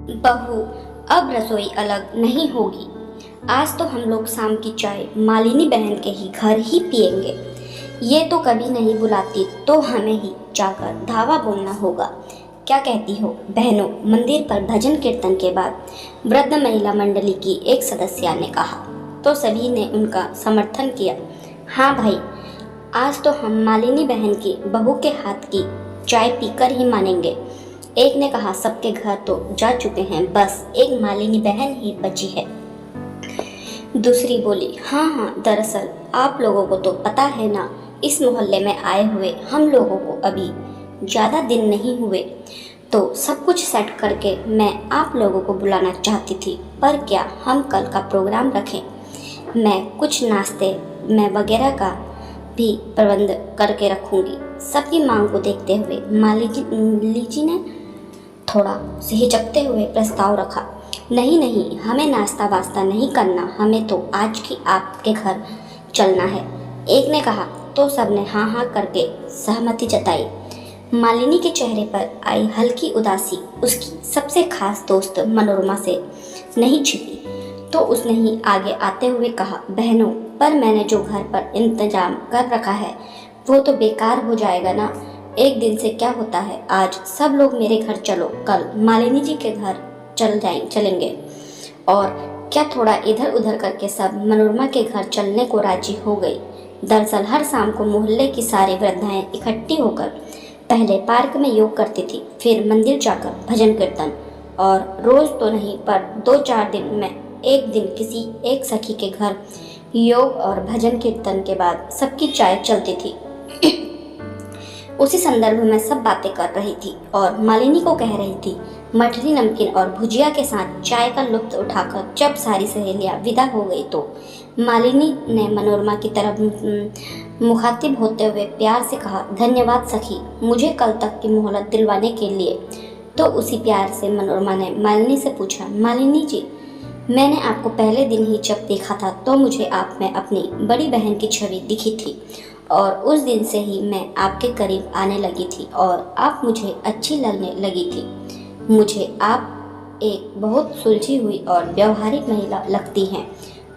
बहू, अब रसोई अलग नहीं होगी। आज तो हम लोग शाम की चाय मालिनी बहन के ही घर ही पिएंगे। ये तो कभी नहीं बुलाती तो हमें ही जाकर धावा बोलना होगा। क्या कहती हो बहनों? मंदिर पर भजन कीर्तन के बाद वृद्ध महिला मंडली की एक सदस्य ने कहा तो सभी ने उनका समर्थन किया। हाँ भाई, आज तो हम मालिनी बहन की बहू के हाथ की चाय पीकर ही मानेंगे। एक ने कहा सबके घर तो जा चुके हैं, बस एक मालिनी बहन ही बची है। दूसरी बोली हाँ, दरअसल आप लोगों को तो पता है ना, इस मोहल्ले में आए हुए हम लोगों को अभी ज़्यादा दिन नहीं हुए, तो सब कुछ सेट करके मैं आप लोगों को बुलाना चाहती थी। पर क्या हम कल का प्रोग्राम रखें? मैं कुछ नाश्ते में वगैरह का भी प्रबंध करके रखूंगी। सबकी मांग को देखते हुए माली जी ने थोड़ा हिचकते हुए प्रस्ताव रखा। नहीं नहीं, हमें नाश्ता वास्ता नहीं करना, हमें तो आज की आपके घर चलना है। एक ने कहा तो सबने हाँ हाँ करके सहमति जताई। मालिनी के चेहरे पर आई हल्की उदासी उसकी सबसे खास दोस्त मनोरमा से नहीं छिपी, तो उसने ही आगे आते हुए कहा बहनों, पर मैंने जो घर पर इंतजाम कर रखा है वो तो बेकार हो जाएगा ना। एक दिन से क्या होता है, आज सब लोग मेरे घर चलो, कल मालिनी जी के घर चलेंगे। और क्या थोड़ा इधर उधर करके सब मनोरमा के घर चलने को राजी हो गई। दरअसल हर शाम को मोहल्ले की सारी वृद्धाएं इकट्ठी होकर पहले पार्क में योग करती थी, फिर मंदिर जाकर भजन कीर्तन, और रोज तो नहीं पर 2-4 दिन में एक दिन किसी एक सखी के घर योग और भजन कीर्तन के बाद सबकी चाय चलती थी। उसी संदर्भ में सब बातें कर रही थी और मालिनी को कह रही थी। मठरी नमकीन और भुजिया के साथ चाय का लुत्फ उठाकर जब सारी सहेलियां विदा हो गई तो मालिनी ने मनोरमा की तरफ मुखातिब होते हुए प्यार से कहा धन्यवाद सखी, मुझे कल तक की मोहलत दिलवाने के लिए। तो उसी प्यार से मनोरमा ने मालिनी से पूछा मालिनी जी, मैंने आपको पहले दिन ही जब देखा था तो मुझे आप में अपनी बड़ी बहन की छवि दिखी थी, और उस दिन से ही मैं आपके करीब आने लगी थी और आप मुझे अच्छी लगने लगी थी। मुझे आप एक बहुत सुलझी हुई और व्यवहारिक महिला लगती हैं,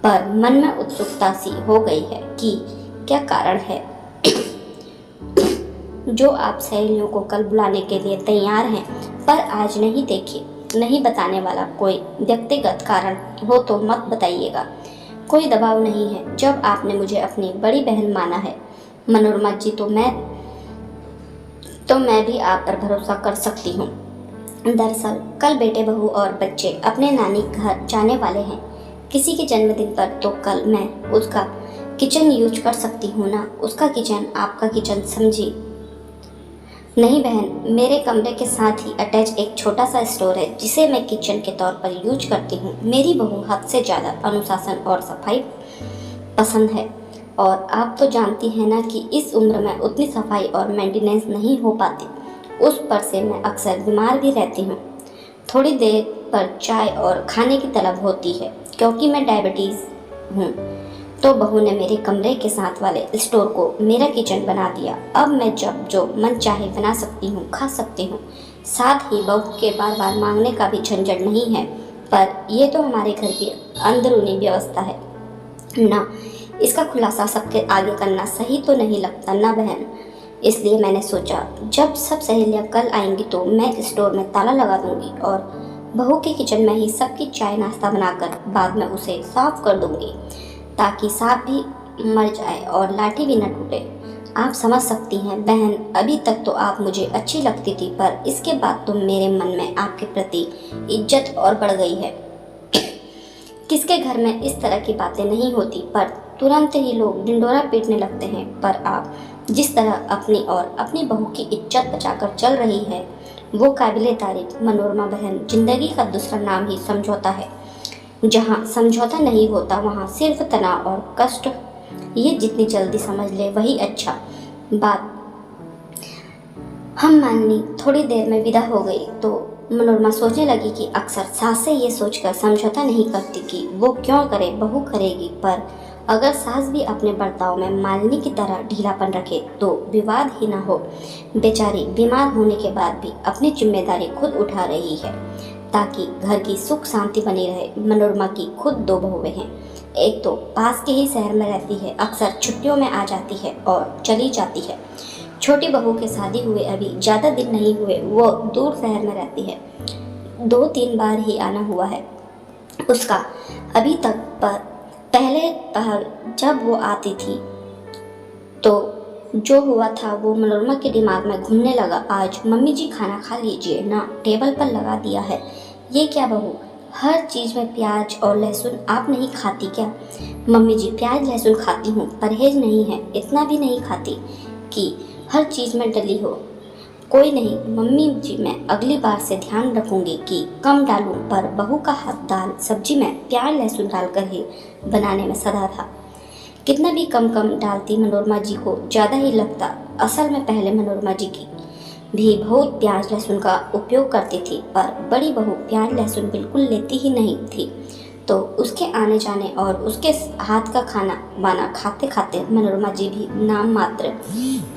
पर मन में उत्सुकता सी हो गई है कि क्या कारण है जो आप सहेलियों को कल बुलाने के लिए तैयार हैं पर आज नहीं देखी। नहीं बताने वाला कोई व्यक्तिगत कारण हो तो मत बताइएगा, कोई दबाव नहीं है। जब आपने मुझे अपनी बड़ी बहन माना है मनोरमा जी, तो मैं भी आप पर भरोसा कर सकती हूँ। दरअसल कल बेटे बहू और बच्चे अपने नानी घर जाने वाले हैं किसी के जन्मदिन पर, तो कल मैं उसका किचन यूज कर सकती हूँ ना। उसका किचन आपका किचन समझी? नहीं बहन, मेरे कमरे के साथ ही अटैच एक छोटा सा स्टोर है जिसे मैं किचन के तौर पर यूज करती हूँ। मेरी बहू हद से ज़्यादा अनुशासन और सफाई पसंद है, और आप तो जानती हैं ना कि इस उम्र में उतनी सफाई और मेंटेनेंस नहीं हो पाती। उस पर से मैं अक्सर बीमार भी रहती हूँ। थोड़ी देर पर चाय और खाने की तलब होती है क्योंकि मैं डायबिटीज़ हूँ। तो बहू ने मेरे कमरे के साथ वाले स्टोर को मेरा किचन बना दिया। अब मैं जब जो मन चाहे बना सकती हूँ, खा सकती हूँ। साथ ही बहू के बार बार मांगने का भी झंझट नहीं है। पर यह तो हमारे घर की अंदरूनी व्यवस्था है ना, इसका खुलासा सबके आगे करना सही तो नहीं लगता ना बहन। इसलिए मैंने सोचा जब सब सहेलियां कल आएंगी तो मैं स्टोर में ताला लगा दूंगी और बहू के किचन में ही सबकी चाय नाश्ता बनाकर बाद में उसे साफ कर दूंगी, ताकि सांप भी मर जाए और लाठी भी न टूटे। आप समझ सकती हैं बहन, अभी तक तो आप मुझे अच्छी लगती थी, पर इसके बाद तो मेरे मन में आपके प्रति इज्जत और बढ़ गई है। किसके घर में इस तरह की बातें नहीं होती, पर तुरंत ही लोग ढिंढोरा पीटने लगते हैं। पर आप जिस तरह अपनी और अपनी बहू की इज्जत बचाकर चल रही है वो काबिले तारीफ। मनोरमा बहन, जिंदगी का दूसरा नाम ही समझौता है। जहाँ समझौता नहीं होता वहाँ सिर्फ तनाव और कष्ट। ये जितनी जल्दी समझ ले वही अच्छा। बात हम माननी थोड़ी देर में विदा हो गई तो मनोरमा सोचने लगी कि अक्सर सास से ये सोचकर समझौता नहीं करती कि वो क्यों करे, बहू करेगी। पर अगर सास भी अपने बर्ताव में मालिनी की तरह ढीलापन रखे तो विवाद ही ना हो। बेचारी बीमार होने के बाद भी अपनी जिम्मेदारी खुद उठा रही है। ताकि घर की सुख शांति बनी रहे। मनोरमा की खुद 2 बहुएं हैं। एक तो पास के ही शहर में रहती है, अक्सर छुट्टियों में आ जाती है और चली जाती है। छोटी बहू के शादी हुए अभी ज़्यादा दिन नहीं हुए, वो दूर शहर में रहती है। 2-3 बार ही आना हुआ है उसका अभी तक। पर पहले जब वो आती थी तो जो हुआ था वो मनोरमा के दिमाग में घूमने लगा। आज मम्मी जी खाना खा लीजिए ना, टेबल पर लगा दिया है। ये क्या बहू, हर चीज़ में प्याज और लहसुन आप नहीं खाती क्या? मम्मी जी प्याज लहसुन खाती हूँ, परहेज नहीं है, इतना भी नहीं खाती कि हर चीज़ में डली हो। कोई नहीं मम्मी जी, मैं अगली बार से ध्यान रखूंगी कि कम डालूं। पर बहू का हाथ दाल सब्जी में प्याज लहसुन डालकर ही बनाने में सदा था। कितना भी कम डालती मनोरमा जी को ज़्यादा ही लगता। असल में पहले मनोरमा जी की भी बहुत प्याज लहसुन का उपयोग करती थी, पर बड़ी बहू प्याज लहसुन बिल्कुल लेती ही नहीं थी। तो उसके आने जाने और उसके हाथ का खाना बाना खाते खाते मनोरमा जी भी नाम मात्र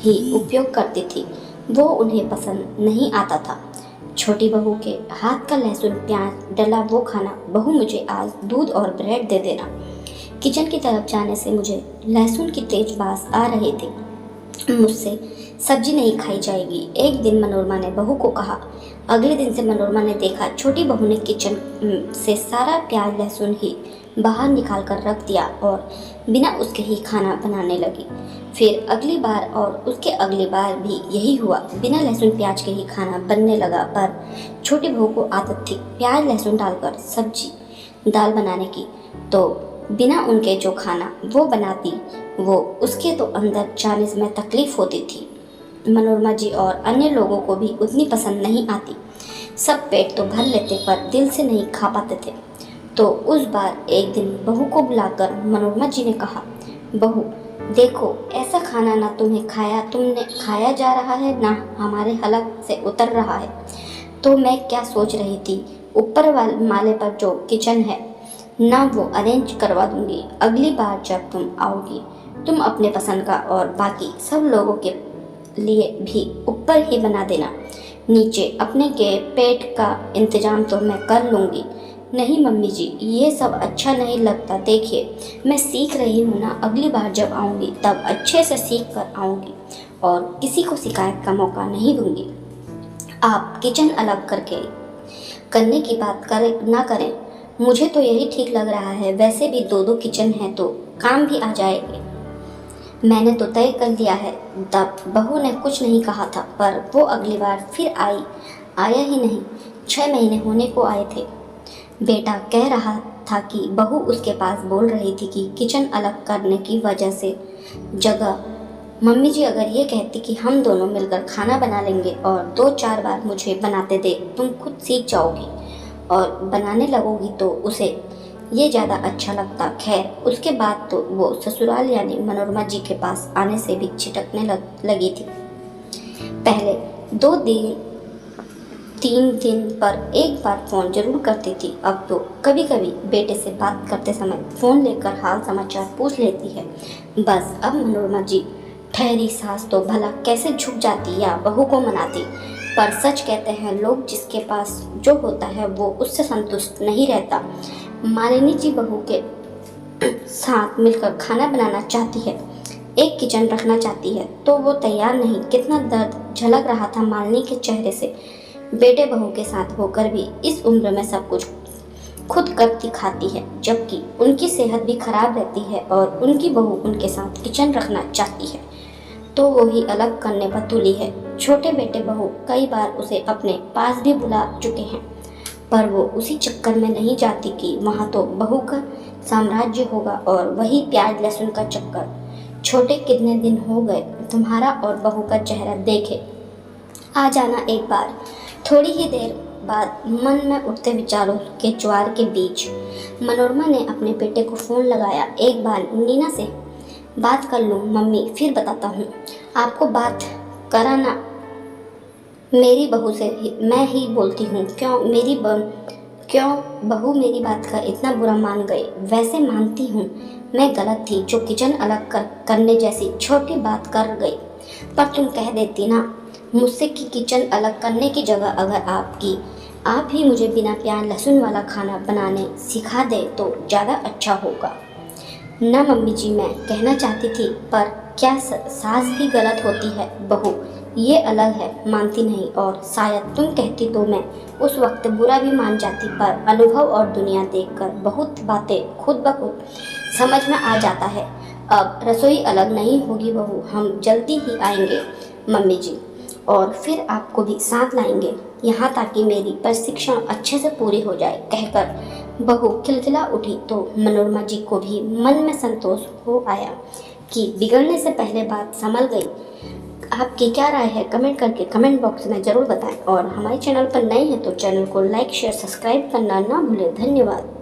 ही उपयोग करती थी। वो उन्हें पसंद नहीं आता था। छोटी बहू के हाथ का लहसुन प्याज डला वो खाना, बहू मुझे आज दूध और ब्रेड दे देना। किचन की तरफ जाने से मुझे लहसुन की तेज बास आ रही थी। मुझसे सब्जी नहीं खाई जाएगी, एक दिन मनोरमा ने बहू को कहा। अगले दिन से मनोरमा ने देखा छोटी बहू ने किचन से सारा प्याज लहसुन ही बाहर निकाल कर रख दिया और बिना उसके ही खाना बनाने लगी। फिर अगली बार और उसके अगली बार भी यही हुआ, बिना लहसुन प्याज के ही खाना बनने लगा। पर छोटी बहू को आदत थी प्याज लहसुन डालकर सब्जी दाल बनाने की, तो बिना उनके जो खाना वो बनाती वो उसके तो अंदर जाने में तकलीफ होती थी। मनोरमा जी और अन्य लोगों को भी उतनी पसंद नहीं आती। सब पेट तो भर लेते पर दिल से नहीं खा पाते थे। तो उस बार एक दिन बहू को बुलाकर मनोरमा जी ने कहा, बहू देखो, ऐसा खाना ना तुमने खाया जा रहा है, ना हमारे हलक से उतर रहा है। तो मैं क्या सोच रही थी, ऊपर वाले माले पर जो किचन है ना, वो अरेंज करवा दूंगी। अगली बार जब तुम आओगी तुम अपने पसंद का और बाकी सब लोगों के लिए भी ऊपर ही बना देना। नीचे अपने के पेट का इंतजाम तो मैं कर लूँगी। नहीं मम्मी जी, ये सब अच्छा नहीं लगता। देखिए मैं सीख रही हूँ ना, अगली बार जब आऊँगी तब अच्छे से सीख कर आऊँगी और किसी को शिकायत का मौका नहीं दूँगी। आप किचन अलग करने की बात ना करें, मुझे तो यही ठीक लग रहा है। वैसे भी 2-2 किचन हैं तो काम भी आ जाएंगे। मैंने तो तय कर लिया है। तब बहू ने कुछ नहीं कहा था, पर वो अगली बार फिर आया ही नहीं। 6 महीने होने को आए थे। बेटा कह रहा था कि बहू उसके पास बोल रही थी कि किचन अलग करने की वजह से जगह। मम्मी जी अगर ये कहती कि हम दोनों मिलकर खाना बना लेंगे और 2-4 बार मुझे बनाते दे, तुम खुद सीख जाओगी और बनाने लगोगी तो उसे ये ज़्यादा अच्छा लगता। खैर उसके बाद तो वो ससुराल यानी मनोरमा जी के पास आने से भी छिटकने लगी थी। पहले 2-3 दिन पर एक बार फ़ोन जरूर करती थी। अब तो कभी कभी बेटे से बात करते समय फ़ोन लेकर हाल समाचार पूछ लेती है। बस अब मनोरमा जी ठहरी सास तो भला कैसे झुक जाती या बहू को मनाती। पर सच कहते हैं लोग, जिसके पास जो होता है वो उससे संतुष्ट नहीं रहता। मालिनी जी बहू के साथ मिलकर खाना बनाना चाहती है, एक किचन रखना चाहती है, तो वो तैयार नहीं। कितना दर्द झलक रहा था मालिनी के चेहरे से। बेटे बहू के साथ होकर भी इस उम्र में सब कुछ खुद करती खाती है, जबकि उनकी सेहत भी खराब रहती है और उनकी बहू उनके साथ किचन रखना चाहती है तो वो ही अलग करने पर तुली है। छोटे बेटे बहू कई बार उसे अपने पास भी बुला चुके हैं, पर वो उसी चक्कर में नहीं जाती कि वहाँ तो बहू का साम्राज्य होगा और वही प्याज लहसुन का चक्कर। छोटे कितने दिन हो गए तुम्हारा और बहू का चेहरा देखे, आ जाना एक बार। थोड़ी ही देर बाद मन में उठते विचारों के ज्वार के बीच मनोरमा ने अपने बेटे को फ़ोन लगाया। एक बार नीना से बात कर लूँ मम्मी, फिर बताता हूँ आपको। बात कराना मेरी बहू से मैं ही बोलती हूँ। क्यों बहू मेरी बात का इतना बुरा मान गई? वैसे मानती हूँ मैं गलत थी जो किचन अलग करने जैसी छोटी बात कर गई, पर तुम कह देती ना मुझसे कि किचन अलग करने की जगह अगर आपकी आप भी मुझे बिना प्याज लहसुन वाला खाना बनाने सिखा दें तो ज़्यादा अच्छा होगा। ना मम्मी जी, मैं कहना चाहती थी, पर क्या सास भी गलत होती है? बहू ये अलग है, मानती नहीं, और शायद तुम कहती तो मैं उस वक्त बुरा भी मान जाती, पर अनुभव और दुनिया देखकर बहुत बातें खुद ब खुद समझ में आ जाता है। अब रसोई अलग नहीं होगी बहू, हम जल्दी ही आएंगे मम्मी जी, और फिर आपको भी साथ लाएंगे यहाँ, ताकि मेरी प्रशिक्षण अच्छे से पूरी हो जाए। कहकर बहू खिलखिला उठी तो मनोरमा जी को भी मन में संतोष हो आया कि बिगड़ने से पहले बात संभल गई। आपकी क्या राय है कमेंट करके कमेंट बॉक्स में ज़रूर बताएं, और हमारे चैनल पर नए हैं तो चैनल को लाइक शेयर सब्सक्राइब करना ना भूलें। धन्यवाद।